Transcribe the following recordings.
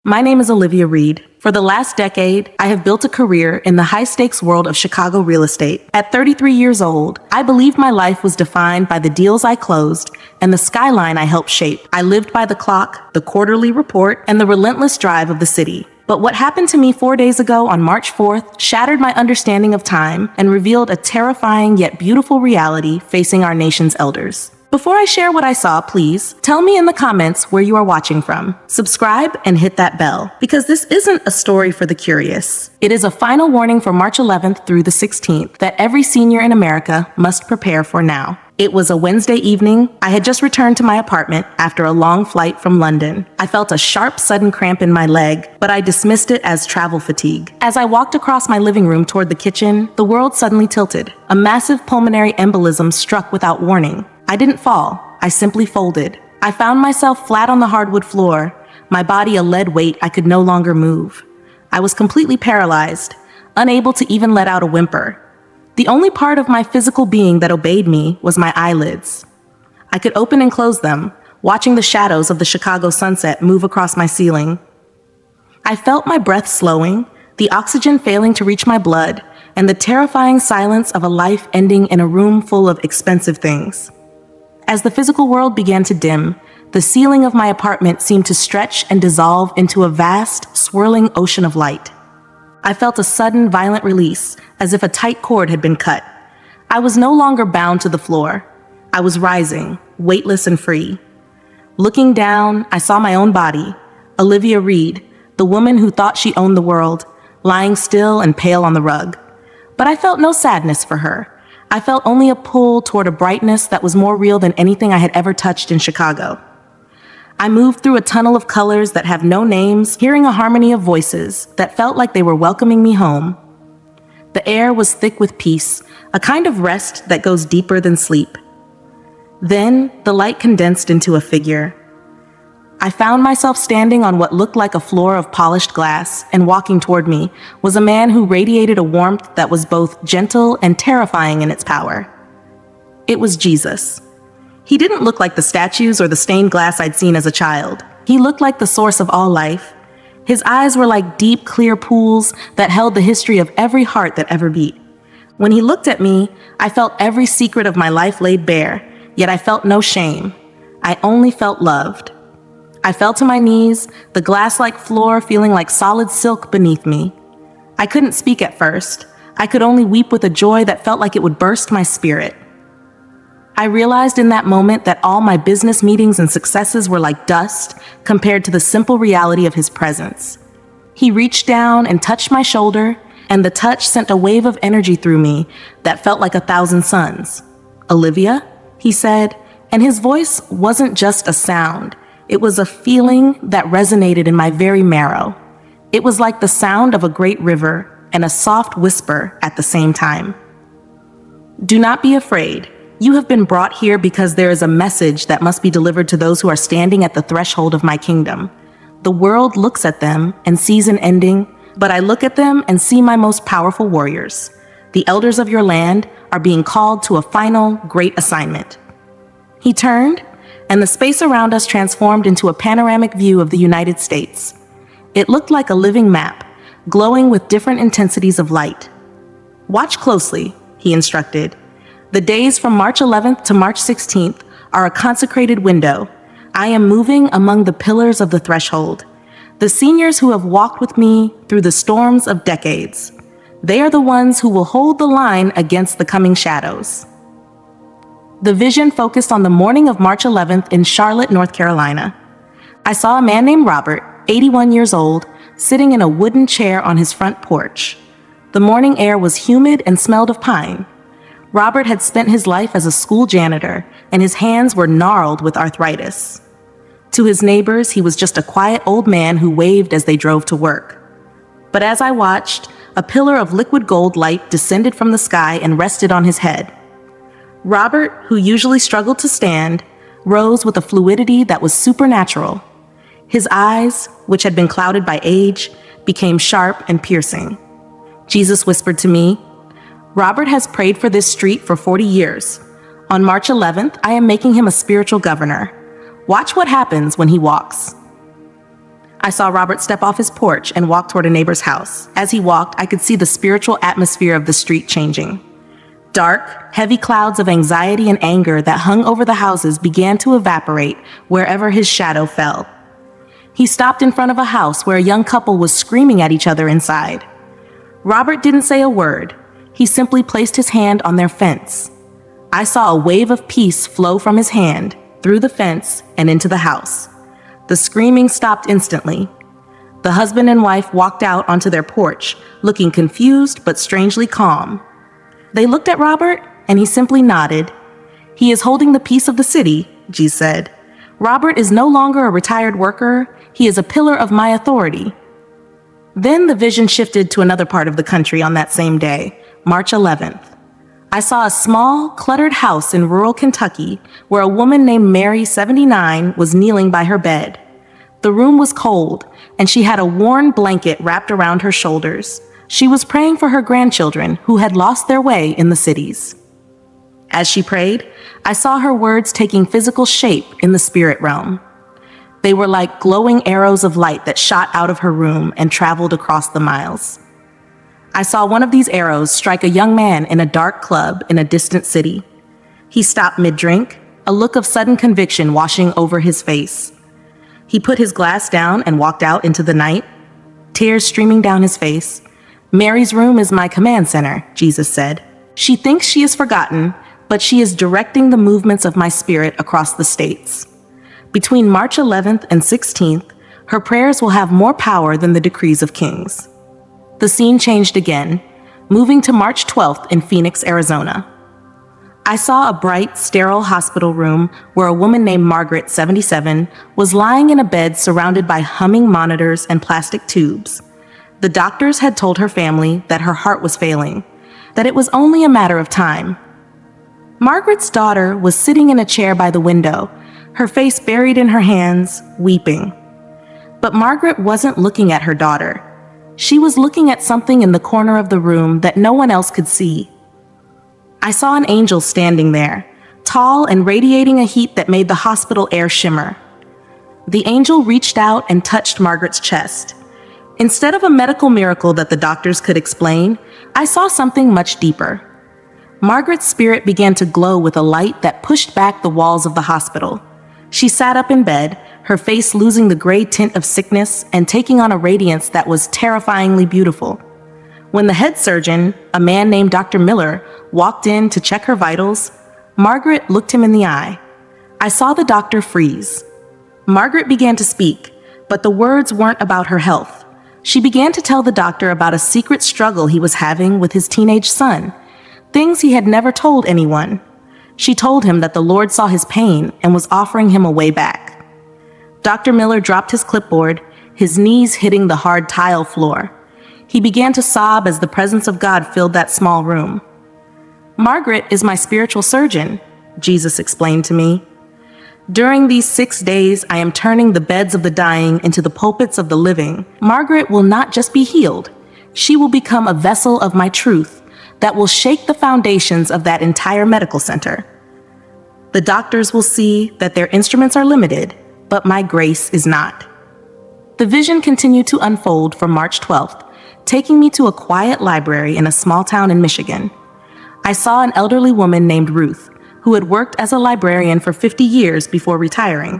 My name is Olivia Reed. For the last decade, I have built a career in the high-stakes world of Chicago real estate. At 33 years old, I believed my life was defined by the deals I closed and the skyline I helped shape. I lived by the clock, the quarterly report, and the relentless drive of the city. But what happened to me 4 days ago on March 4th shattered my understanding of time and revealed a terrifying yet beautiful reality facing our nation's elders. Before I share what I saw, please tell me in the comments where you are watching from. Subscribe and hit that bell, because this isn't a story for the curious. It is a final warning for March 11th through the 16th that every senior in America must prepare for now. It was a Wednesday evening. I had just returned to my apartment after a long flight from London. I felt a sharp, sudden cramp in my leg, but I dismissed it as travel fatigue. As I walked across my living room toward the kitchen, the world suddenly tilted. A massive pulmonary embolism struck without warning. I didn't fall. I simply folded. I found myself flat on the hardwood floor, my body a lead weight I could no longer move. I was completely paralyzed, unable to even let out a whimper. The only part of my physical being that obeyed me was my eyelids. I could open and close them, watching the shadows of the Chicago sunset move across my ceiling. I felt my breath slowing, the oxygen failing to reach my blood, and the terrifying silence of a life ending in a room full of expensive things. As the physical world began to dim, the ceiling of my apartment seemed to stretch and dissolve into a vast, swirling ocean of light. I felt a sudden, violent release, as if a tight cord had been cut. I was no longer bound to the floor. I was rising, weightless and free. Looking down, I saw my own body, Olivia Reed, the woman who thought she owned the world, lying still and pale on the rug. But I felt no sadness for her. I felt only a pull toward a brightness that was more real than anything I had ever touched in Chicago. I moved through a tunnel of colors that have no names, hearing a harmony of voices that felt like they were welcoming me home. The air was thick with peace, a kind of rest that goes deeper than sleep. Then the light condensed into a figure. I found myself standing on what looked like a floor of polished glass, and walking toward me was a man who radiated a warmth that was both gentle and terrifying in its power. It was Jesus. He didn't look like the statues or the stained glass I'd seen as a child. He looked like the source of all life. His eyes were like deep, clear pools that held the history of every heart that ever beat. When he looked at me, I felt every secret of my life laid bare, yet I felt no shame. I only felt loved. I fell to my knees, the glass-like floor feeling like solid silk beneath me. I couldn't speak at first. I could only weep with a joy that felt like it would burst my spirit. I realized in that moment that all my business meetings and successes were like dust compared to the simple reality of his presence. He reached down and touched my shoulder, and the touch sent a wave of energy through me that felt like 1,000 suns. "Olivia," he said, and his voice wasn't just a sound. It was a feeling that resonated in my very marrow. It was like the sound of a great river and a soft whisper at the same time. "Do not be afraid. You have been brought here because there is a message that must be delivered to those who are standing at the threshold of my kingdom. The world looks at them and sees an ending, but I look at them and see my most powerful warriors. The elders of your land are being called to a final, great assignment." He turned, and the space around us transformed into a panoramic view of the United States. It looked like a living map, glowing with different intensities of light. "Watch closely," he instructed. "The days from March 11th to March 16th are a consecrated window. I am moving among the pillars of the threshold, the seniors who have walked with me through the storms of decades. They are the ones who will hold the line against the coming shadows." The vision focused on the morning of March 11th in Charlotte, North Carolina. I saw a man named Robert, 81 years old, sitting in a wooden chair on his front porch. The morning air was humid and smelled of pine. Robert had spent his life as a school janitor, and his hands were gnarled with arthritis. To his neighbors, he was just a quiet old man who waved as they drove to work. But as I watched, a pillar of liquid gold light descended from the sky and rested on his head. Robert, who usually struggled to stand, rose with a fluidity that was supernatural. His eyes, which had been clouded by age, became sharp and piercing. Jesus whispered to me, "Robert has prayed for this street for 40 years. On March 11th, I am making him a spiritual governor. Watch what happens when he walks." I saw Robert step off his porch and walk toward a neighbor's house. As he walked, I could see the spiritual atmosphere of the street changing. Dark, heavy clouds of anxiety and anger that hung over the houses began to evaporate wherever his shadow fell. He stopped in front of a house where a young couple was screaming at each other inside. Robert didn't say a word. He simply placed his hand on their fence. I saw a wave of peace flow from his hand, through the fence, and into the house. The screaming stopped instantly. The husband and wife walked out onto their porch, looking confused but strangely calm. They looked at Robert, and he simply nodded. "He is holding the peace of the city," G said. "Robert is no longer a retired worker. He is a pillar of my authority." Then the vision shifted to another part of the country on that same day, March 11th. I saw a small, cluttered house in rural Kentucky where a woman named Mary, 79, was kneeling by her bed. The room was cold, and she had a worn blanket wrapped around her shoulders. She was praying for her grandchildren who had lost their way in the cities. As she prayed, I saw her words taking physical shape in the spirit realm. They were like glowing arrows of light that shot out of her room and traveled across the miles. I saw one of these arrows strike a young man in a dark club in a distant city. He stopped mid-drink, a look of sudden conviction washing over his face. He put his glass down and walked out into the night, tears streaming down his face. "Mary's room is my command center," Jesus said. "She thinks she is forgotten, but she is directing the movements of my spirit across the states." Between March 11th and 16th, her prayers will have more power than the decrees of kings. The scene changed again, moving to March 12th in Phoenix, Arizona. I saw a bright, sterile hospital room where a woman named Margaret, 77, was lying in a bed surrounded by humming monitors and plastic tubes. The doctors had told her family that her heart was failing, that it was only a matter of time. Margaret's daughter was sitting in a chair by the window, her face buried in her hands, weeping. But Margaret wasn't looking at her daughter. She was looking at something in the corner of the room that no one else could see. I saw an angel standing there, tall and radiating a heat that made the hospital air shimmer. The angel reached out and touched Margaret's chest. Instead of a medical miracle that the doctors could explain, I saw something much deeper. Margaret's spirit began to glow with a light that pushed back the walls of the hospital. She sat up in bed, her face losing the gray tint of sickness and taking on a radiance that was terrifyingly beautiful. When the head surgeon, a man named Dr. Miller, walked in to check her vitals, Margaret looked him in the eye. I saw the doctor freeze. Margaret began to speak, but the words weren't about her health. She began to tell the doctor about a secret struggle he was having with his teenage son, things he had never told anyone. She told him that the Lord saw his pain and was offering him a way back. Dr. Miller dropped his clipboard, his knees hitting the hard tile floor. He began to sob as the presence of God filled that small room. "Margaret is my spiritual surgeon," Jesus explained to me. "During these 6 days, I am turning the beds of the dying into the pulpits of the living. Margaret will not just be healed. She will become a vessel of my truth that will shake the foundations of that entire medical center. The doctors will see that their instruments are limited, but my grace is not." The vision continued to unfold from March 12th, taking me to a quiet library in a small town in Michigan. I saw an elderly woman named Ruth, who had worked as a librarian for 50 years before retiring.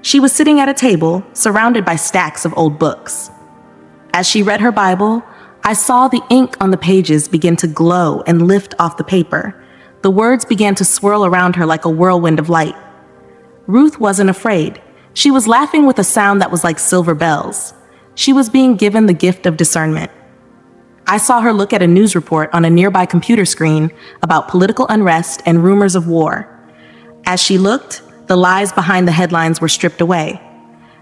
She was sitting at a table, surrounded by stacks of old books. As she read her Bible, I saw the ink on the pages begin to glow and lift off the paper. The words began to swirl around her like a whirlwind of light. Ruth wasn't afraid. She was laughing with a sound that was like silver bells. She was being given the gift of discernment. I saw her look at a news report on a nearby computer screen about political unrest and rumors of war. As she looked, the lies behind the headlines were stripped away.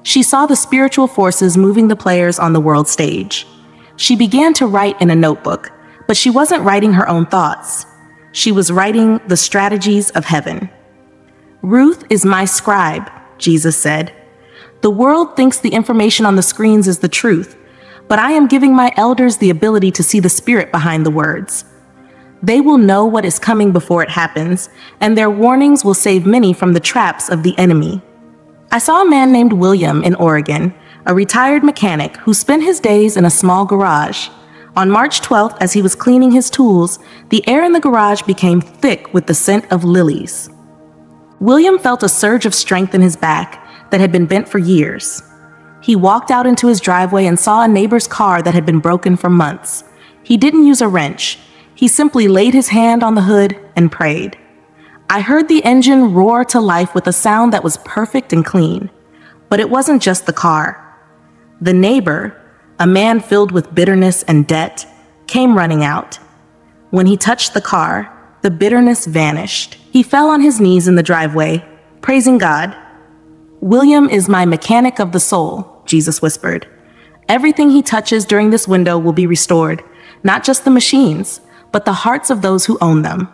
She saw the spiritual forces moving the players on the world stage. She began to write in a notebook, but she wasn't writing her own thoughts. She was writing the strategies of heaven. "Ruth is my scribe," Jesus said. "The world thinks the information on the screens is the truth, but I am giving my elders the ability to see the spirit behind the words. They will know what is coming before it happens, and their warnings will save many from the traps of the enemy." I saw a man named William in Oregon, a retired mechanic who spent his days in a small garage. On March 12th, as he was cleaning his tools, the air in the garage became thick with the scent of lilies. William felt a surge of strength in his back that had been bent for years. He walked out into his driveway and saw a neighbor's car that had been broken for months. He didn't use a wrench. He simply laid his hand on the hood and prayed. I heard the engine roar to life with a sound that was perfect and clean. But it wasn't just the car. The neighbor, a man filled with bitterness and debt, came running out. When he touched the car, the bitterness vanished. He fell on his knees in the driveway, praising God. "William is my mechanic of the soul," Jesus whispered. "Everything he touches during this window will be restored, not just the machines, but the hearts of those who own them."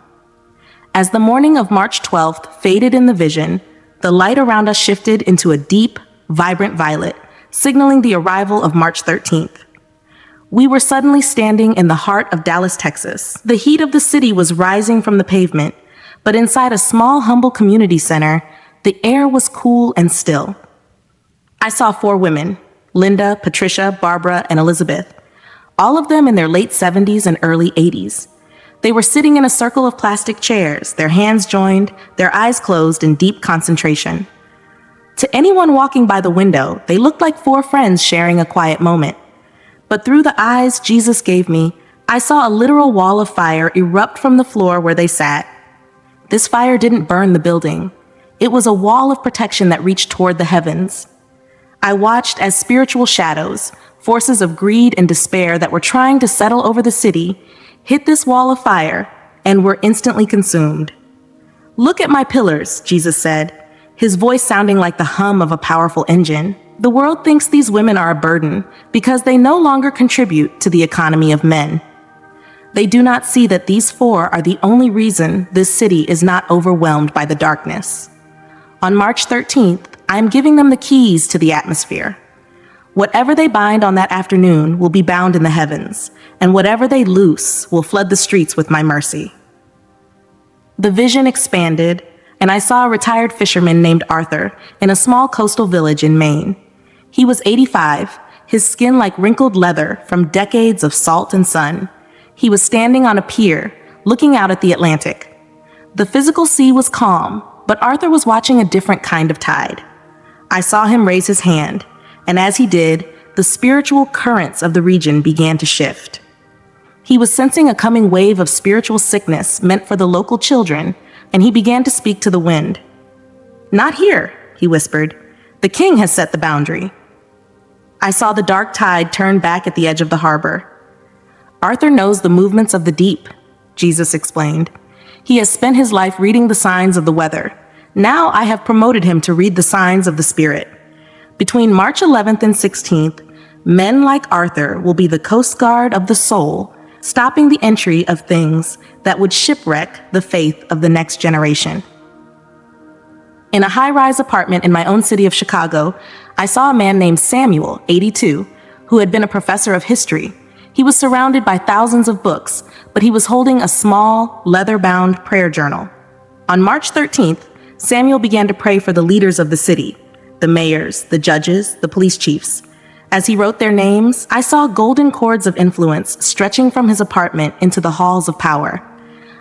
As the morning of March 12th faded in the vision, the light around us shifted into a deep, vibrant violet, signaling the arrival of March 13th. We were suddenly standing in the heart of Dallas, Texas. The heat of the city was rising from the pavement, but inside a small, humble community center, the air was cool and still. I saw 4 women, Linda, Patricia, Barbara, and Elizabeth, all of them in their late 70s and early 80s. They were sitting in a circle of plastic chairs, their hands joined, their eyes closed in deep concentration. To anyone walking by the window, they looked like 4 friends sharing a quiet moment. But through the eyes Jesus gave me, I saw a literal wall of fire erupt from the floor where they sat. This fire didn't burn the building. It was a wall of protection that reached toward the heavens. I watched as spiritual shadows, forces of greed and despair that were trying to settle over the city, hit this wall of fire and were instantly consumed. "Look at my pillars," Jesus said, his voice sounding like the hum of a powerful engine. "The world thinks these women are a burden because they no longer contribute to the economy of men. They do not see that these 4 are the only reason this city is not overwhelmed by the darkness. On March 13th, I am giving them the keys to the atmosphere. Whatever they bind on that afternoon will be bound in the heavens, and whatever they loose will flood the streets with my mercy." The vision expanded, and I saw a retired fisherman named Arthur in a small coastal village in Maine. He was 85, his skin like wrinkled leather from decades of salt and sun. He was standing on a pier, looking out at the Atlantic. The physical sea was calm, but Arthur was watching a different kind of tide. I saw him raise his hand, and as he did, the spiritual currents of the region began to shift. He was sensing a coming wave of spiritual sickness meant for the local children, and he began to speak to the wind. "Not here," he whispered. "The king has set the boundary." I saw the dark tide turn back at the edge of the harbor. "Arthur knows the movements of the deep," Jesus explained. "He has spent his life reading the signs of the weather. Now I have promoted him to read the signs of the Spirit. Between March 11th and 16th, men like Arthur will be the Coast Guard of the soul, stopping the entry of things that would shipwreck the faith of the next generation." In a high-rise apartment in my own city of Chicago, I saw a man named Samuel, 82, who had been a professor of history. He was surrounded by thousands of books, but he was holding a small, leather-bound prayer journal. On March 13th, Samuel began to pray for the leaders of the city, the mayors, the judges, the police chiefs. As he wrote their names, I saw golden cords of influence stretching from his apartment into the halls of power.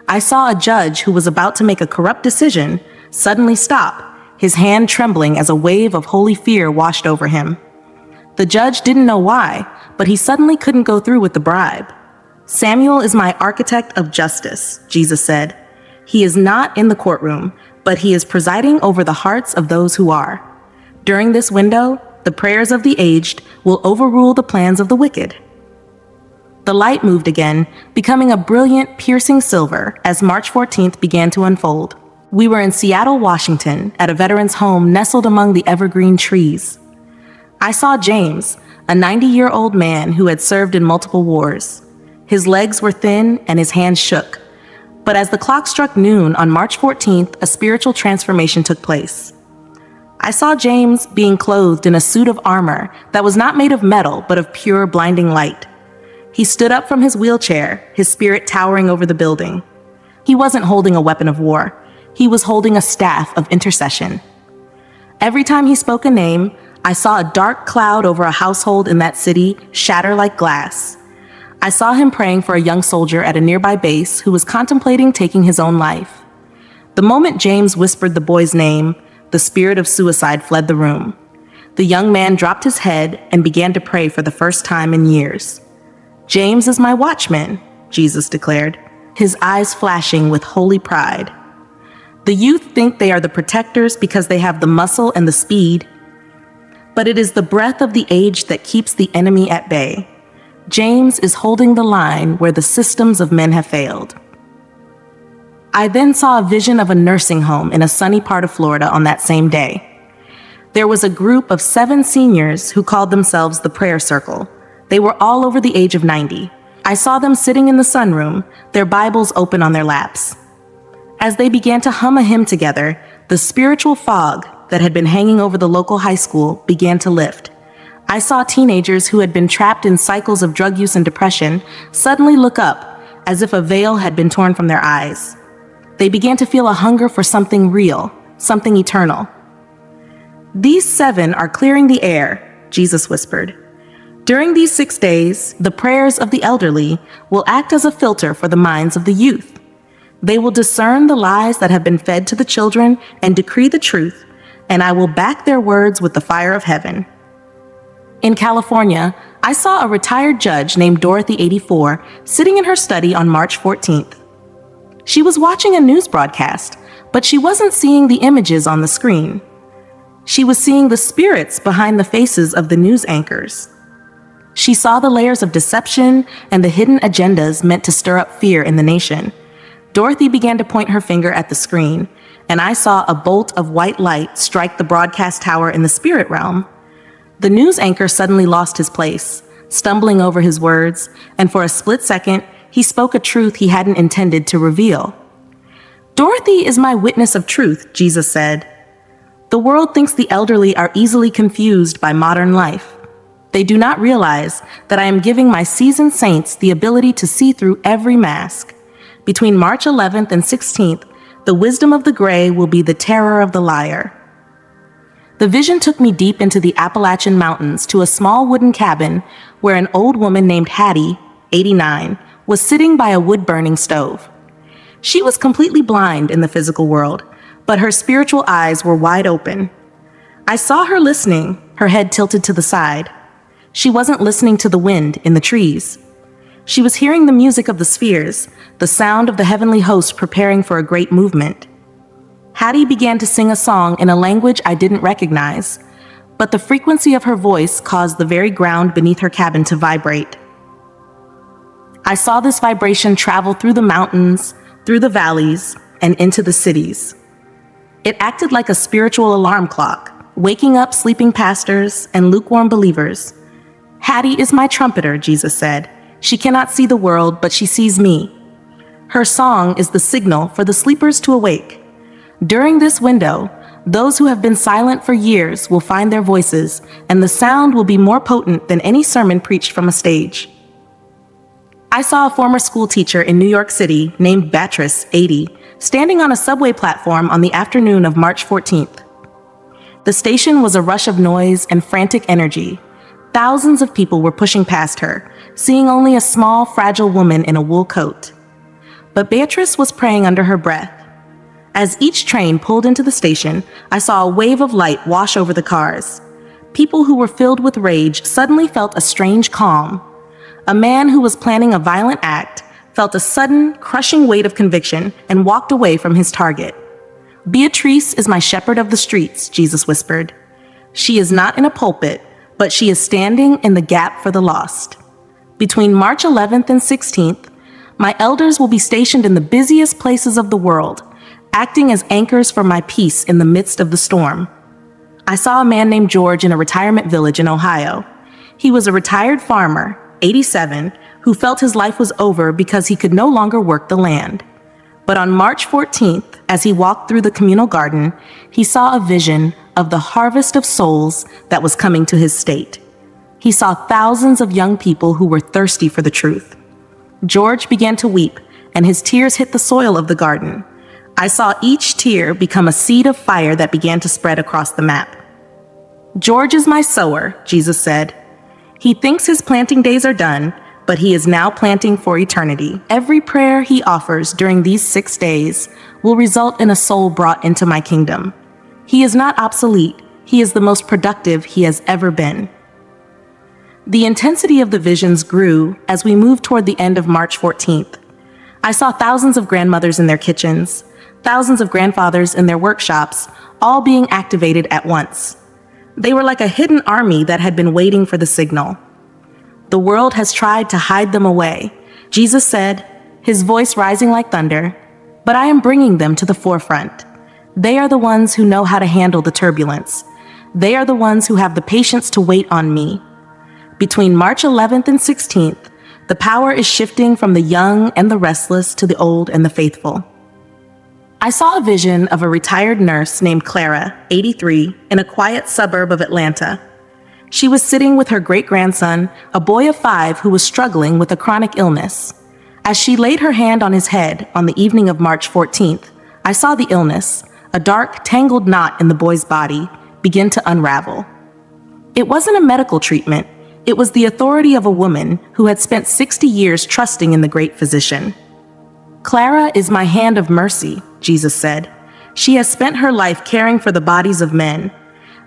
I saw a judge who was about to make a corrupt decision suddenly stop, his hand trembling as a wave of holy fear washed over him. The judge didn't know why, but he suddenly couldn't go through with the bribe. "Samuel is my architect of justice," Jesus said. "He is not in the courtroom, but he is presiding over the hearts of those who are. During this window, the prayers of the aged will overrule the plans of the wicked." The light moved again, becoming a brilliant, piercing silver as March 14th began to unfold. We were in Seattle, Washington, at a veteran's home nestled among the evergreen trees. I saw James, a 90-year-old man who had served in multiple wars. His legs were thin and his hands shook. But as the clock struck noon on March 14th, a spiritual transformation took place. I saw James being clothed in a suit of armor that was not made of metal, but of pure, blinding light. He stood up from his wheelchair, his spirit towering over the building. He wasn't holding a weapon of war. He was holding a staff of intercession. Every time he spoke a name, I saw a dark cloud over a household in that city shatter like glass. I saw him praying for a young soldier at a nearby base who was contemplating taking his own life. The moment James whispered the boy's name, the spirit of suicide fled the room. The young man dropped his head and began to pray for the first time in years. "James is my watchman," Jesus declared, his eyes flashing with holy pride. The youth think they are the protectors because they have the muscle and the speed, but it is the breath of the age that keeps the enemy at bay. James is holding the line where the systems of men have failed. I then saw a vision of a nursing home in a sunny part of Florida on that same day. There was a group of 7 seniors who called themselves the Prayer Circle. They were all over the age of 90. I saw them sitting in the sunroom, their Bibles open on their laps. As they began to hum a hymn together, the spiritual fog that had been hanging over the local high school began to lift. I saw teenagers who had been trapped in cycles of drug use and depression suddenly look up as if a veil had been torn from their eyes. They began to feel a hunger for something real, something eternal. "These 7 are clearing the air," Jesus whispered. "During these 6 days, the prayers of the elderly will act as a filter for the minds of the youth. They will discern the lies that have been fed to the children and decree the truth, and I will back their words with the fire of heaven." In California, I saw a retired judge named Dorothy, 84, sitting in her study on March 14th. She was watching a news broadcast, but she wasn't seeing the images on the screen. She was seeing the spirits behind the faces of the news anchors. She saw the layers of deception and the hidden agendas meant to stir up fear in the nation. Dorothy began to point her finger at the screen, and I saw a bolt of white light strike the broadcast tower in the spirit realm. The news anchor suddenly lost his place, stumbling over his words, and for a split second, he spoke a truth he hadn't intended to reveal. "Dorothy is my witness of truth," Jesus said. "The world thinks the elderly are easily confused by modern life. They do not realize that I am giving my seasoned saints the ability to see through every mask. Between March 11th and 16th, the wisdom of the gray will be the terror of the liar." The vision took me deep into the Appalachian Mountains to a small wooden cabin where an old woman named Hattie, 89, was sitting by a wood-burning stove. She was completely blind in the physical world, but her spiritual eyes were wide open. I saw her listening, her head tilted to the side. She wasn't listening to the wind in the trees. She was hearing the music of the spheres, the sound of the heavenly host preparing for a great movement. Hattie began to sing a song in a language I didn't recognize, but the frequency of her voice caused the very ground beneath her cabin to vibrate. I saw this vibration travel through the mountains, through the valleys, and into the cities. It acted like a spiritual alarm clock, waking up sleeping pastors and lukewarm believers. "Hattie is my trumpeter," Jesus said. "She cannot see the world, but she sees me." Her song is the signal for the sleepers to awake. During this window, those who have been silent for years will find their voices, and the sound will be more potent than any sermon preached from a stage. I saw a former school teacher in New York City named Beatrice, 80, standing on a subway platform on the afternoon of March 14th. The station was a rush of noise and frantic energy. Thousands of people were pushing past her, seeing only a small, fragile woman in a wool coat. But Beatrice was praying under her breath. As each train pulled into the station, I saw a wave of light wash over the cars. People who were filled with rage suddenly felt a strange calm. A man who was planning a violent act felt a sudden, crushing weight of conviction and walked away from his target. "Beatrice is my shepherd of the streets," Jesus whispered. "She is not in a pulpit, but she is standing in the gap for the lost." Between March 11th and 16th, my elders will be stationed in the busiest places of the world, acting as anchors for my peace in the midst of the storm. I saw a man named George in a retirement village in Ohio. He was a retired farmer, 87, who felt his life was over because he could no longer work the land. But on March 14th, as he walked through the communal garden, he saw a vision of the harvest of souls that was coming to his state. He saw thousands of young people who were thirsty for the truth. George began to weep, and his tears hit the soil of the garden. I saw each tear become a seed of fire that began to spread across the map. George is my sower, Jesus said. He thinks his planting days are done, but he is now planting for eternity. Every prayer he offers during these 6 days will result in a soul brought into my kingdom. He is not obsolete. He is the most productive he has ever been. The intensity of the visions grew as we moved toward the end of March 14th. I saw thousands of grandmothers in their kitchens, thousands of grandfathers in their workshops, all being activated at once. They were like a hidden army that had been waiting for the signal. The world has tried to hide them away, Jesus said, his voice rising like thunder, but I am bringing them to the forefront. They are the ones who know how to handle the turbulence. They are the ones who have the patience to wait on me. Between March 11th and 16th, the power is shifting from the young and the restless to the old and the faithful. I saw a vision of a retired nurse named Clara, 83, in a quiet suburb of Atlanta. She was sitting with her great-grandson, a boy of 5 who was struggling with a chronic illness. As she laid her hand on his head on the evening of March 14th, I saw the illness, a dark, tangled knot in the boy's body, begin to unravel. It wasn't a medical treatment. It was the authority of a woman who had spent 60 years trusting in the great physician. Clara is my hand of mercy, Jesus said. She has spent her life caring for the bodies of men.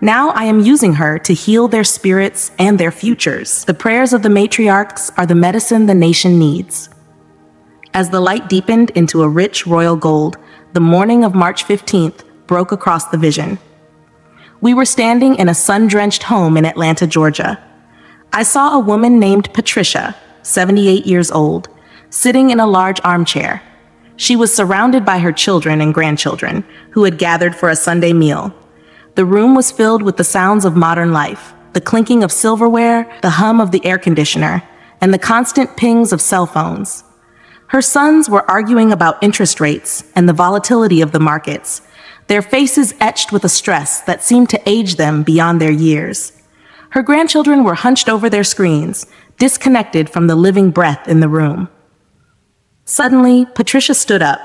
Now I am using her to heal their spirits and their futures. The prayers of the matriarchs are the medicine the nation needs. As the light deepened into a rich royal gold, the morning of March 15th broke across the vision. We were standing in a sun-drenched home in Atlanta, Georgia. I saw a woman named Patricia, 78 years old, sitting in a large armchair. She was surrounded by her children and grandchildren, who had gathered for a Sunday meal. The room was filled with the sounds of modern life, the clinking of silverware, the hum of the air conditioner, and the constant pings of cell phones. Her sons were arguing about interest rates and the volatility of the markets, their faces etched with a stress that seemed to age them beyond their years. Her grandchildren were hunched over their screens, disconnected from the living breath in the room. Suddenly, Patricia stood up.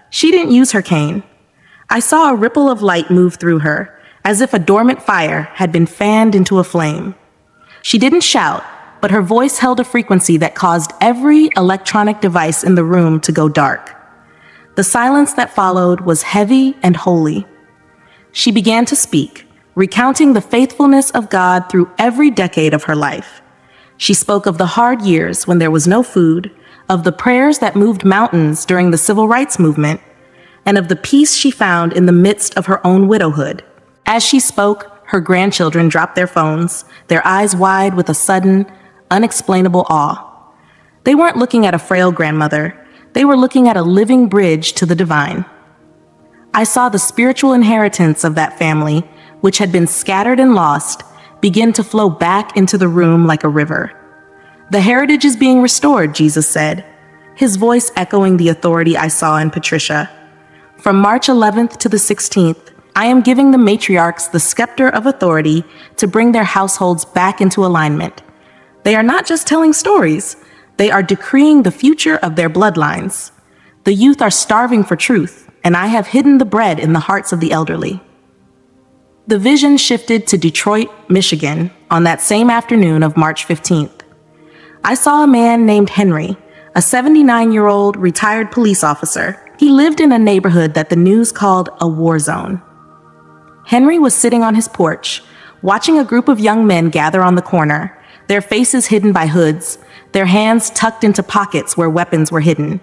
She didn't use her cane. I saw a ripple of light move through her, as if a dormant fire had been fanned into a flame. She didn't shout, but her voice held a frequency that caused every electronic device in the room to go dark. The silence that followed was heavy and holy. She began to speak, recounting the faithfulness of God through every decade of her life. She spoke of the hard years when there was no food, of the prayers that moved mountains during the civil rights movement, and of the peace she found in the midst of her own widowhood. As she spoke, her grandchildren dropped their phones, their eyes wide with a sudden, unexplainable awe. They weren't looking at a frail grandmother. They were looking at a living bridge to the divine. I saw the spiritual inheritance of that family, which had been scattered and lost, begin to flow back into the room like a river. The heritage is being restored, Jesus said, his voice echoing the authority I saw in Patricia. From March 11th to the 16th, I am giving the matriarchs the scepter of authority to bring their households back into alignment. They are not just telling stories, they are decreeing the future of their bloodlines. The youth are starving for truth, and I have hidden the bread in the hearts of the elderly. The vision shifted to Detroit, Michigan, on that same afternoon of March 15th. I saw a man named Henry, a 79-year-old retired police officer. He lived in a neighborhood that the news called a war zone. Henry was sitting on his porch, watching a group of young men gather on the corner, their faces hidden by hoods, their hands tucked into pockets where weapons were hidden.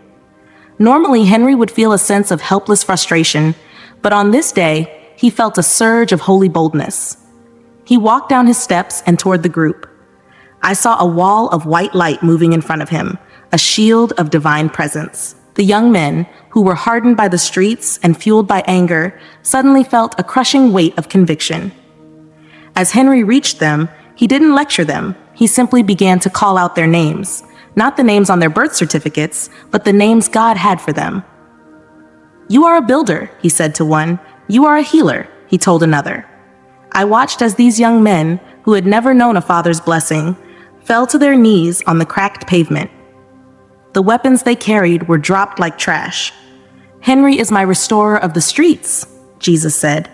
Normally, Henry would feel a sense of helpless frustration, but on this day, he felt a surge of holy boldness. He walked down his steps and toward the group. I saw a wall of white light moving in front of him, a shield of divine presence. The young men, who were hardened by the streets and fueled by anger, suddenly felt a crushing weight of conviction. As Henry reached them, he didn't lecture them. He simply began to call out their names, not the names on their birth certificates, but the names God had for them. "You are a builder," he said to one. "You are a healer," he told another. I watched as these young men, who had never known a father's blessing, fell to their knees on the cracked pavement. The weapons they carried were dropped like trash. "Henry is my restorer of the streets," Jesus said.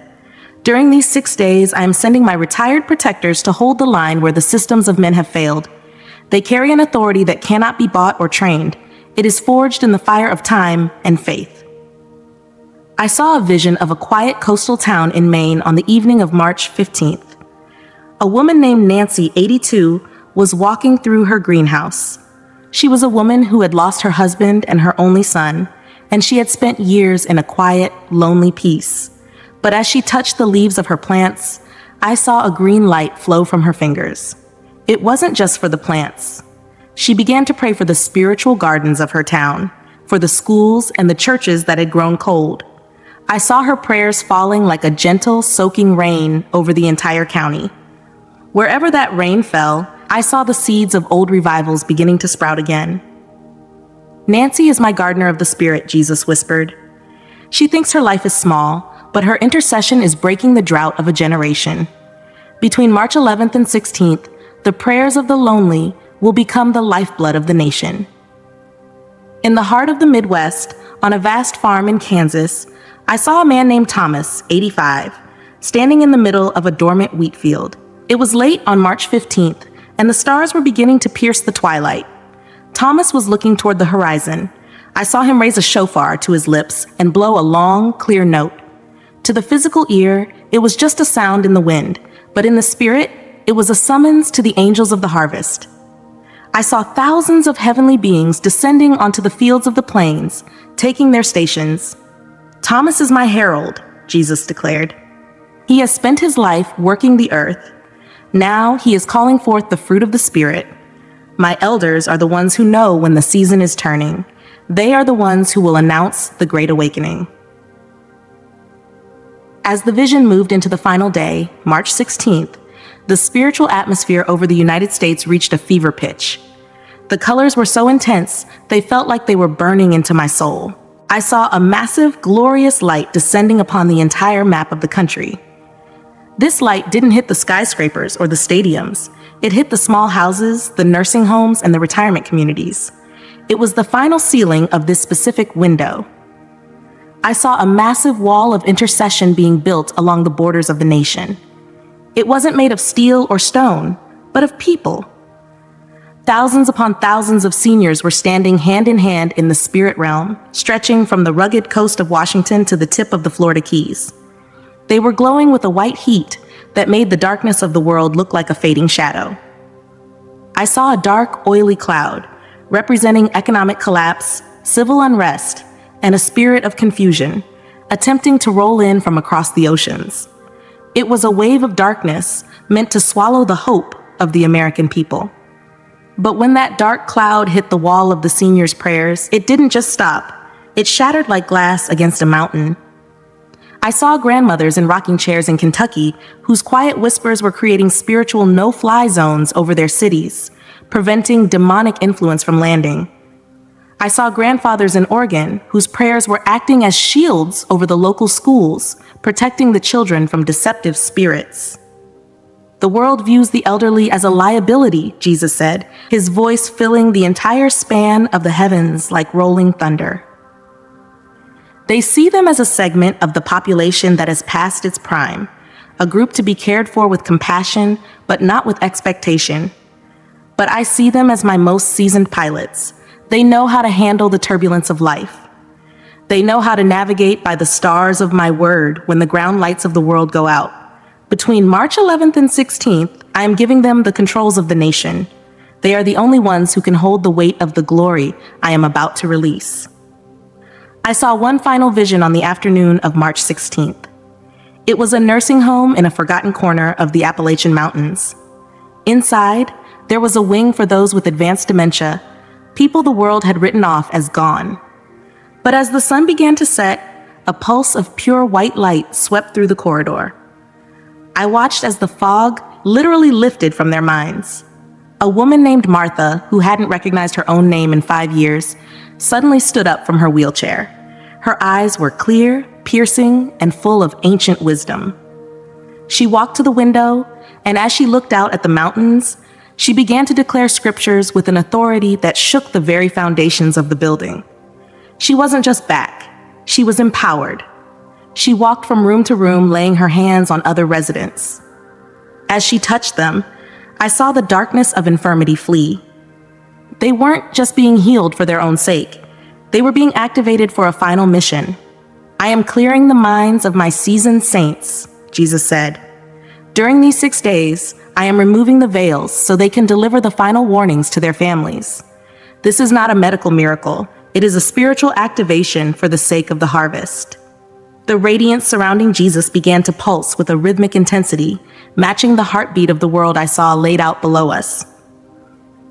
During these 6 days, I am sending my retired protectors to hold the line where the systems of men have failed. They carry an authority that cannot be bought or trained. It is forged in the fire of time and faith. I saw a vision of a quiet coastal town in Maine on the evening of March 15th. A woman named Nancy, 82, was walking through her greenhouse. She was a woman who had lost her husband and her only son, and she had spent years in a quiet, lonely peace. But as she touched the leaves of her plants, I saw a green light flow from her fingers. It wasn't just for the plants. She began to pray for the spiritual gardens of her town, for the schools and the churches that had grown cold. I saw her prayers falling like a gentle, soaking rain over the entire county. Wherever that rain fell, I saw the seeds of old revivals beginning to sprout again. Nancy is my gardener of the spirit, Jesus whispered. She thinks her life is small, but her intercession is breaking the drought of a generation. Between March 11th and 16th, the prayers of the lonely will become the lifeblood of the nation. In the heart of the Midwest, on a vast farm in Kansas, I saw a man named Thomas, 85, standing in the middle of a dormant wheat field. It was late on March 15th, and the stars were beginning to pierce the twilight. Thomas was looking toward the horizon. I saw him raise a shofar to his lips and blow a long, clear note. To the physical ear, it was just a sound in the wind, but in the spirit, it was a summons to the angels of the harvest. I saw thousands of heavenly beings descending onto the fields of the plains, taking their stations. Thomas is my herald, Jesus declared. He has spent his life working the earth. Now he is calling forth the fruit of the Spirit. My elders are the ones who know when the season is turning. They are the ones who will announce the great awakening. As the vision moved into the final day, March 16th, the spiritual atmosphere over the United States reached a fever pitch. The colors were so intense, they felt like they were burning into my soul. I saw a massive, glorious light descending upon the entire map of the country. This light didn't hit the skyscrapers or the stadiums. It hit the small houses, the nursing homes, and the retirement communities. It was the final sealing of this specific window. I saw a massive wall of intercession being built along the borders of the nation. It wasn't made of steel or stone, but of people. Thousands upon thousands of seniors were standing hand in hand in the spirit realm, stretching from the rugged coast of Washington to the tip of the Florida Keys. They were glowing with a white heat that made the darkness of the world look like a fading shadow. I saw a dark, oily cloud, representing economic collapse, civil unrest, and a spirit of confusion, attempting to roll in from across the oceans. It was a wave of darkness meant to swallow the hope of the American people. But when that dark cloud hit the wall of the seniors' prayers, it didn't just stop. It shattered like glass against a mountain. I saw grandmothers in rocking chairs in Kentucky whose quiet whispers were creating spiritual no-fly zones over their cities, preventing demonic influence from landing. I saw grandfathers in Oregon whose prayers were acting as shields over the local schools, protecting the children from deceptive spirits. The world views the elderly as a liability, Jesus said, his voice filling the entire span of the heavens like rolling thunder. They see them as a segment of the population that has passed its prime, a group to be cared for with compassion, but not with expectation. But I see them as my most seasoned pilots. They know how to handle the turbulence of life. They know how to navigate by the stars of my word when the ground lights of the world go out. Between March 11th and 16th, I am giving them the controls of the nation. They are the only ones who can hold the weight of the glory I am about to release. I saw one final vision on the afternoon of March 16th. It was a nursing home in a forgotten corner of the Appalachian Mountains. Inside, there was a wing for those with advanced dementia, people the world had written off as gone. But as the sun began to set, a pulse of pure white light swept through the corridor. I watched as the fog literally lifted from their minds. A woman named Martha, who hadn't recognized her own name in 5 years, suddenly stood up from her wheelchair. Her eyes were clear, piercing, and full of ancient wisdom. She walked to the window, and as she looked out at the mountains, she began to declare scriptures with an authority that shook the very foundations of the building. She wasn't just back, she was empowered. She walked from room to room, laying her hands on other residents. As she touched them, I saw the darkness of infirmity flee. They weren't just being healed for their own sake. They were being activated for a final mission. I am clearing the minds of my seasoned saints, Jesus said. During these 6 days, I am removing the veils so they can deliver the final warnings to their families. This is not a medical miracle. It is a spiritual activation for the sake of the harvest. The radiance surrounding Jesus began to pulse with a rhythmic intensity, matching the heartbeat of the world I saw laid out below us.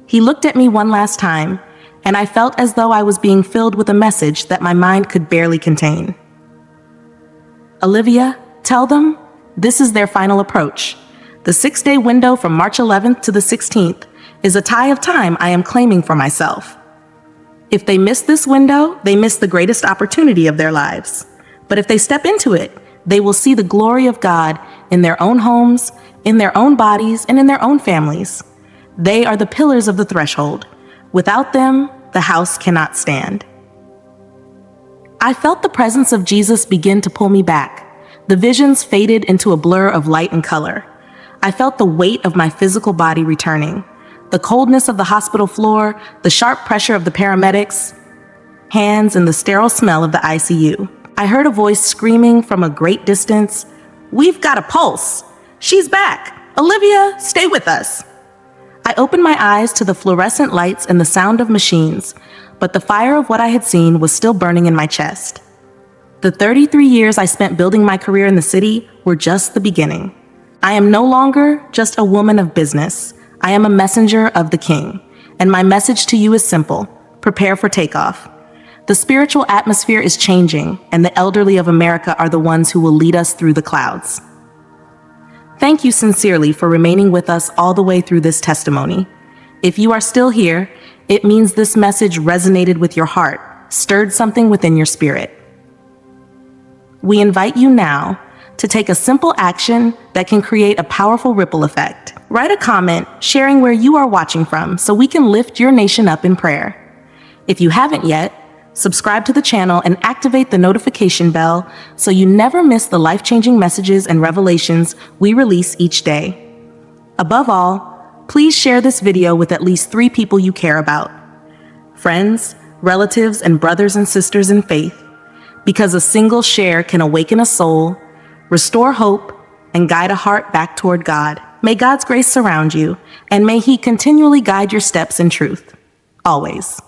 He looked at me one last time, and I felt as though I was being filled with a message that my mind could barely contain. Olivia, tell them this is their final approach. The 6-day window from March 11th to the 16th is a tie of time I am claiming for myself. If they miss this window, they miss the greatest opportunity of their lives. But if they step into it, they will see the glory of God in their own homes, in their own bodies, and in their own families. They are the pillars of the threshold. Without them, the house cannot stand. I felt the presence of Jesus begin to pull me back. The visions faded into a blur of light and color. I felt the weight of my physical body returning. The coldness of the hospital floor, the sharp pressure of the paramedics' hands, and the sterile smell of the ICU. I heard a voice screaming from a great distance, "We've got a pulse! She's back! Olivia, stay with us!" I opened my eyes to the fluorescent lights and the sound of machines, but the fire of what I had seen was still burning in my chest. The 33 years I spent building my career in the city were just the beginning. I am no longer just a woman of business. I am a messenger of the King, and my message to you is simple: prepare for takeoff. The spiritual atmosphere is changing, and the elderly of America are the ones who will lead us through the clouds. Thank you sincerely for remaining with us all the way through this testimony. If you are still here, it means this message resonated with your heart, stirred something within your spirit. We invite you now to take a simple action that can create a powerful ripple effect. Write a comment sharing where you are watching from so we can lift your nation up in prayer. If you haven't yet, subscribe to the channel and activate the notification bell so you never miss the life-changing messages and revelations we release each day. Above all, please share this video with at least 3 people you care about: friends, relatives, and brothers and sisters in faith, because a single share can awaken a soul, restore hope, and guide a heart back toward God. May God's grace surround you, and may He continually guide your steps in truth. Always.